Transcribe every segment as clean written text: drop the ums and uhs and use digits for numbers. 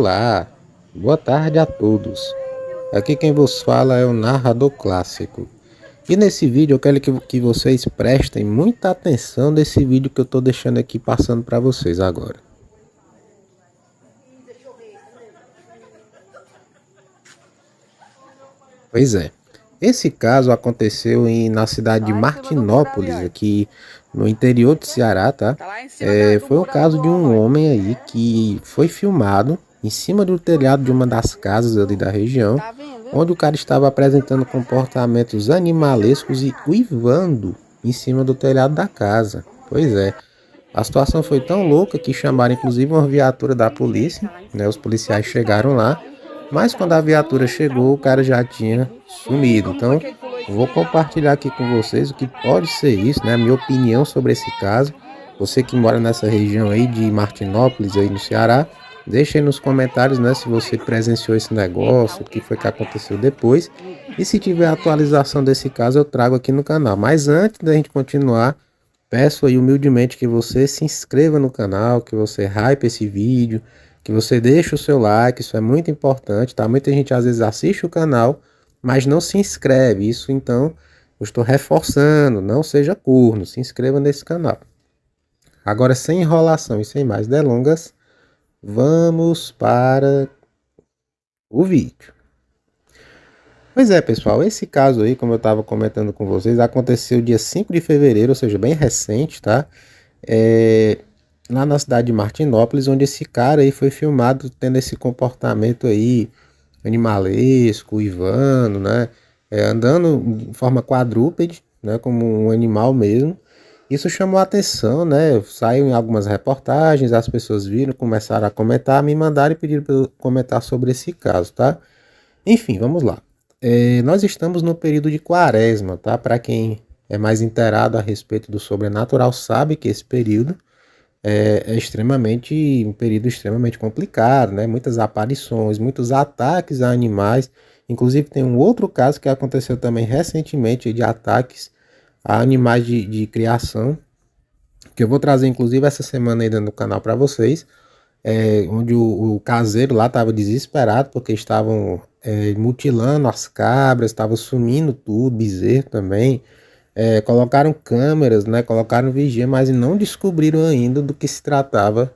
Olá, boa tarde a todos. Aqui quem vos fala é o narrador clássico. E nesse vídeo eu quero que vocês prestem muita atenção nesse vídeo que eu estou deixando aqui passando para vocês agora. Pois é, esse caso aconteceu na cidade de Martinópolis, aqui no interior do Ceará, tá? Foi o caso de um homem aí que foi filmado em cima do telhado de uma das casas ali da região, onde o cara estava apresentando comportamentos animalescos e uivando em cima do telhado da casa. Pois é, a situação foi tão louca que chamaram inclusive uma viatura da polícia, né? Os policiais chegaram lá, mas quando a viatura chegou, o cara já tinha sumido. Então, vou compartilhar aqui com vocês o que pode ser isso, né? A minha opinião sobre esse caso. Você que mora nessa região aí de Martinópolis, aí no Ceará, deixa aí nos comentários, né, se você presenciou esse negócio, o que foi que aconteceu depois. E se tiver atualização desse caso, eu trago aqui no canal. Mas antes da gente continuar, peço aí humildemente que você se inscreva no canal, que você hype esse vídeo, que você deixe o seu like, isso é muito importante, tá? Muita gente às vezes assiste o canal, mas não se inscreve. Isso então, eu estou reforçando, não seja corno, se inscreva nesse canal. Agora, sem enrolação e sem mais delongas, vamos para o vídeo. Pois é, pessoal, esse caso aí, como eu estava comentando com vocês, aconteceu dia 5 de fevereiro, ou seja, bem recente, tá? Lá na cidade de Martinópolis, onde esse cara aí foi filmado tendo esse comportamento aí animalesco, uivando, né? Andando de forma quadrúpede, né? Como um animal mesmo. Isso chamou a atenção, né? Saiu em algumas reportagens, as pessoas viram, começaram a comentar, me mandaram e pediram para eu comentar sobre esse caso, tá? Enfim, vamos lá. Nós estamos no período de quaresma, tá? Para quem é mais inteirado a respeito do sobrenatural sabe que esse período é um período extremamente complicado, né? Muitas aparições, muitos ataques a animais. Inclusive tem um outro caso que aconteceu também recentemente de ataques a animais de criação, que eu vou trazer inclusive essa semana aí no canal para vocês, onde o caseiro lá estava desesperado porque estavam mutilando as cabras, estavam sumindo tudo, bezerro também. Colocaram câmeras, né, colocaram vigia, mas não descobriram ainda do que se tratava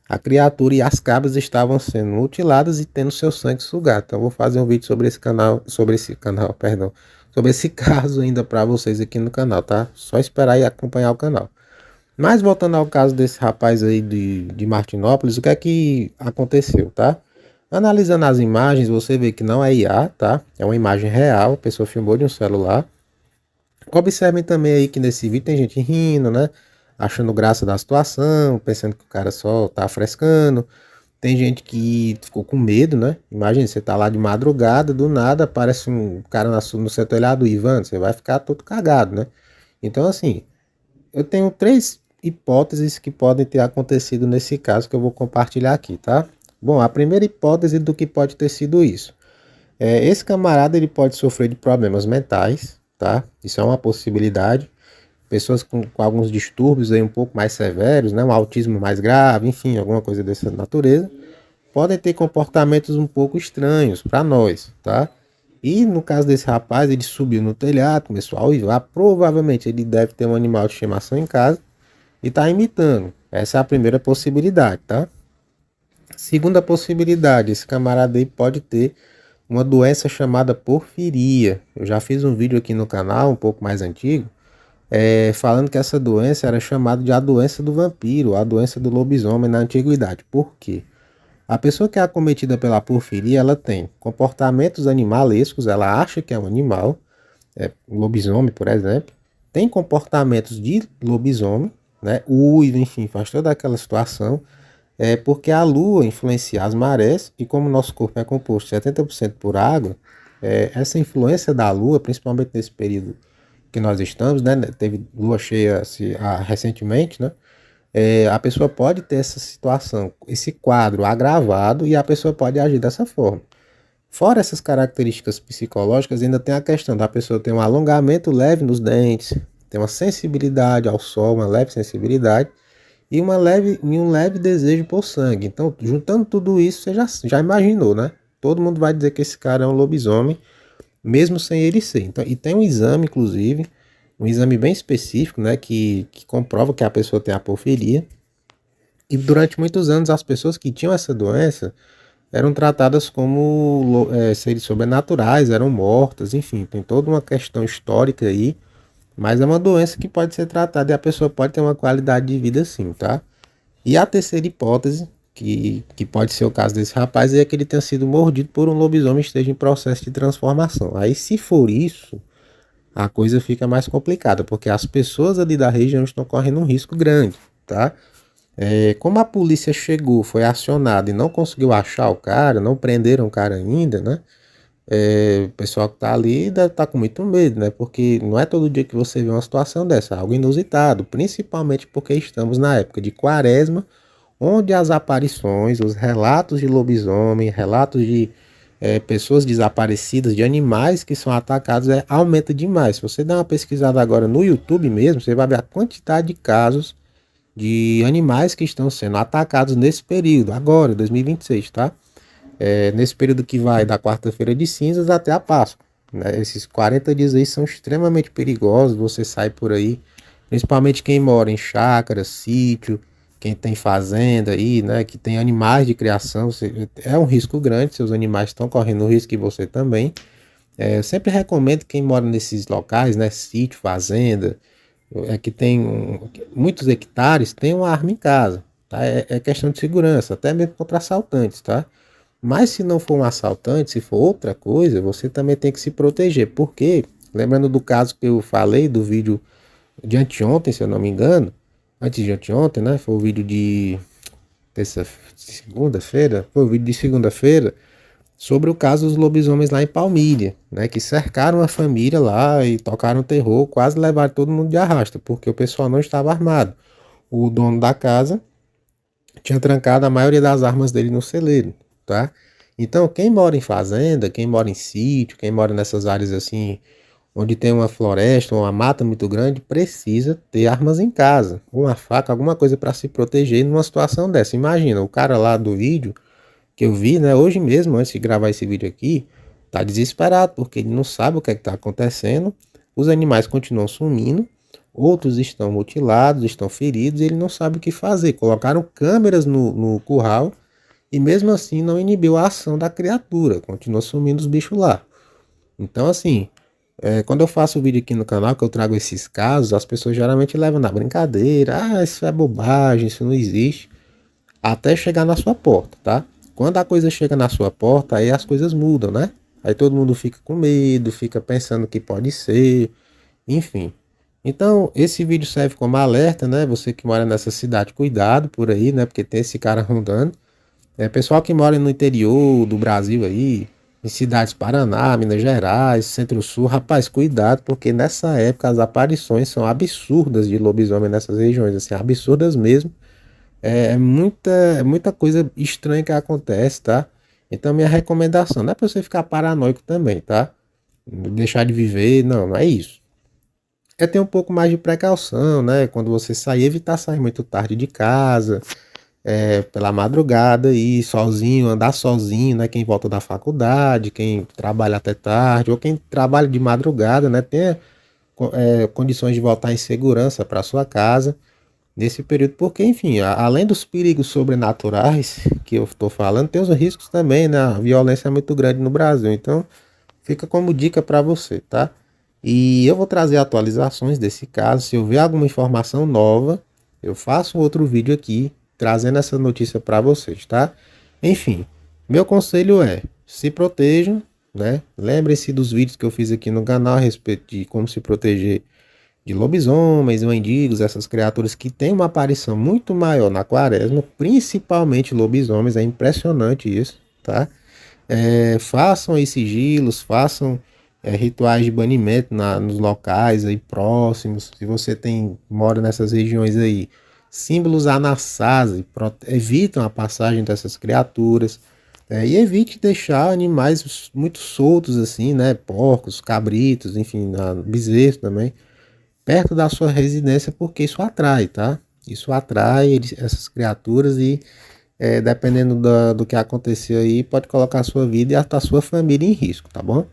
a criatura, e as cabras estavam sendo mutiladas e tendo seu sangue sugado. Então eu vou fazer um vídeo sobre esse caso ainda para vocês aqui no canal, tá? Só esperar e acompanhar o canal. Mas voltando ao caso desse rapaz aí de Martinópolis, o que é que aconteceu, tá? Analisando as imagens, você vê que não é IA, tá? É uma imagem real, a pessoa filmou de um celular. Observem também aí que nesse vídeo tem gente rindo, né? Achando graça da situação, pensando que o cara só tá frescando. Tem gente que ficou com medo, né? Imagina, você tá lá de madrugada, do nada aparece um cara no seu telhado, Ivan, você vai ficar todo cagado, né? Então, assim, eu tenho três hipóteses que podem ter acontecido nesse caso que eu vou compartilhar aqui, tá? Bom, a primeira hipótese do que pode ter sido isso. Esse camarada ele pode sofrer de problemas mentais, tá? Isso é uma possibilidade. Pessoas com alguns distúrbios aí um pouco mais severos, né? Um autismo mais grave, enfim, alguma coisa dessa natureza, podem ter comportamentos um pouco estranhos para nós, tá? E no caso desse rapaz, ele subiu no telhado, começou a uivar, provavelmente ele deve ter um animal de estimação em casa e está imitando. Essa é a primeira possibilidade, tá? Segunda possibilidade, esse camarada aí pode ter uma doença chamada porfiria. Eu já fiz um vídeo aqui no canal, um pouco mais antigo, falando que essa doença era chamada de a doença do vampiro, a doença do lobisomem na antiguidade. Por quê? A pessoa que é acometida pela porfiria, ela tem comportamentos animalescos, ela acha que é um animal, um lobisomem, por exemplo, tem comportamentos de lobisomem, né, uiva, enfim, faz toda aquela situação, porque a lua influencia as marés, e como o nosso corpo é composto 70% por água, essa influência da lua, principalmente nesse período que nós estamos, né, teve lua cheia recentemente, né, a pessoa pode ter essa situação, esse quadro agravado, e a pessoa pode agir dessa forma. Fora essas características psicológicas, ainda tem a questão da pessoa ter um alongamento leve nos dentes, ter uma sensibilidade ao sol, uma leve sensibilidade, e um leve desejo por sangue. Então, juntando tudo isso, você já imaginou, né? Todo mundo vai dizer que esse cara é um lobisomem, mesmo sem ele ser. Então, e tem um exame, inclusive, um exame bem específico, né, que comprova que a pessoa tem a porfiria. E durante muitos anos, as pessoas que tinham essa doença eram tratadas como seres sobrenaturais, eram mortas, enfim, tem toda uma questão histórica aí, mas é uma doença que pode ser tratada e a pessoa pode ter uma qualidade de vida sim, tá? E a terceira hipótese, que pode ser o caso desse rapaz, é que ele tenha sido mordido por um lobisomem e esteja em processo de transformação. Aí, se for isso, a coisa fica mais complicada, porque as pessoas ali da região estão correndo um risco grande, tá? Como a polícia chegou, foi acionada e não conseguiu achar o cara, não prenderam o cara ainda, né? O pessoal que tá ali deve estar com muito medo, né? Porque não é todo dia que você vê uma situação dessa, é algo inusitado, principalmente porque estamos na época de quaresma, onde as aparições, os relatos de lobisomem, relatos de pessoas desaparecidas, de animais que são atacados, aumenta demais. Se você der uma pesquisada agora no YouTube mesmo, você vai ver a quantidade de casos de animais que estão sendo atacados nesse período, agora, 2026, tá? Nesse período que vai da quarta-feira de cinzas até a Páscoa, né? Esses 40 dias aí são extremamente perigosos, você sai por aí, principalmente quem mora em chácara, sítio, quem tem fazenda aí, né, que tem animais de criação, é um risco grande, seus animais estão correndo risco e você também. Eu sempre recomendo quem mora nesses locais, né, sítio, fazenda, que tem muitos hectares, tem uma arma em casa, tá? É questão de segurança, até mesmo contra assaltantes, tá? Mas se não for um assaltante, se for outra coisa, você também tem que se proteger, porque, lembrando do caso que eu falei, do vídeo de anteontem, se eu não me engano, antes de anteontem, né, foi o vídeo de segunda-feira, foi o vídeo de segunda-feira, sobre o caso dos lobisomens lá em Palmíria, né, que cercaram a família lá e tocaram terror, quase levaram todo mundo de arrasta, porque o pessoal não estava armado. O dono da casa tinha trancado a maioria das armas dele no celeiro, tá? Então, quem mora em fazenda, quem mora em sítio, quem mora nessas áreas assim, onde tem uma floresta ou uma mata muito grande, precisa ter armas em casa, uma faca, alguma coisa para se proteger numa situação dessa. Imagina, o cara lá do vídeo que eu vi, né, hoje mesmo, antes de gravar esse vídeo aqui, tá desesperado, porque ele não sabe o que é que tá acontecendo, os animais continuam sumindo, outros estão mutilados, estão feridos, e ele não sabe o que fazer. Colocaram câmeras no curral, e mesmo assim não inibiu a ação da criatura, continua sumindo os bichos lá. Então, assim, quando eu faço vídeo aqui no canal, que eu trago esses casos, as pessoas geralmente levam na brincadeira, isso é bobagem, isso não existe, até chegar na sua porta, tá? Quando a coisa chega na sua porta, aí as coisas mudam, né? Aí todo mundo fica com medo, fica pensando que pode ser, enfim. Então, esse vídeo serve como alerta, né? Você que mora nessa cidade, cuidado por aí, né? Porque tem esse cara rondando. Pessoal que mora no interior do Brasil aí, em cidades Paraná, Minas Gerais, Centro-Sul, rapaz, cuidado, porque nessa época as aparições são absurdas de lobisomem nessas regiões, assim, absurdas mesmo. É muita coisa estranha que acontece, tá? Então minha recomendação não é para você ficar paranoico também, tá? Deixar de viver, não é isso. É ter um pouco mais de precaução, né? Quando você sair, evitar sair muito tarde de casa, pela madrugada, e sozinho, andar sozinho, né? Quem volta da faculdade, quem trabalha até tarde, ou quem trabalha de madrugada, né? Tenha condições de voltar em segurança para sua casa nesse período, porque, enfim, além dos perigos sobrenaturais que eu estou falando, tem os riscos também, né? A violência é muito grande no Brasil, então fica como dica para você, tá? E eu vou trazer atualizações desse caso. Se eu ver alguma informação nova, eu faço um outro vídeo aqui trazendo essa notícia para vocês, tá? Enfim, meu conselho é: se protejam, né? Lembre-se dos vídeos que eu fiz aqui no canal a respeito de como se proteger de lobisomens, mendigos, essas criaturas que têm uma aparição muito maior na quaresma, principalmente lobisomens, é impressionante isso, tá? Façam aí sigilos, façam rituais de banimento nos locais aí próximos. Se você mora nessas regiões aí, símbolos anassase, evitam a passagem dessas criaturas. E evite deixar animais muito soltos assim, né? Porcos, cabritos, enfim, bezerros também perto da sua residência, porque isso atrai, tá? Isso atrai essas criaturas e dependendo do que acontecer aí, pode colocar a sua vida e até a sua família em risco, tá bom?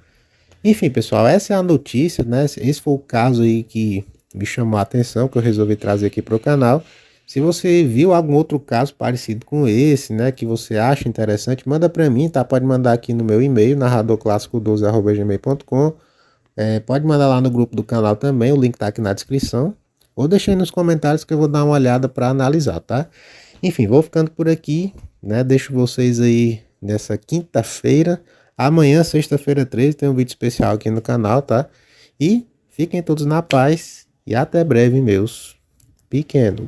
Enfim, pessoal, essa é a notícia, né? Esse foi o caso aí que me chamou a atenção, que eu resolvi trazer aqui para o canal. Se você viu algum outro caso parecido com esse, né, que você acha interessante, manda para mim, tá? Pode mandar aqui no meu e-mail, narradorclássico12@gmail.com. Pode mandar lá no grupo do canal também, o link tá aqui na descrição. Ou deixa aí nos comentários que eu vou dar uma olhada para analisar, tá? Enfim, vou ficando por aqui, né? Deixo vocês aí nessa quinta-feira. Amanhã, sexta-feira 13, tem um vídeo especial aqui no canal, tá? E fiquem todos na paz e até breve, meus pequenos.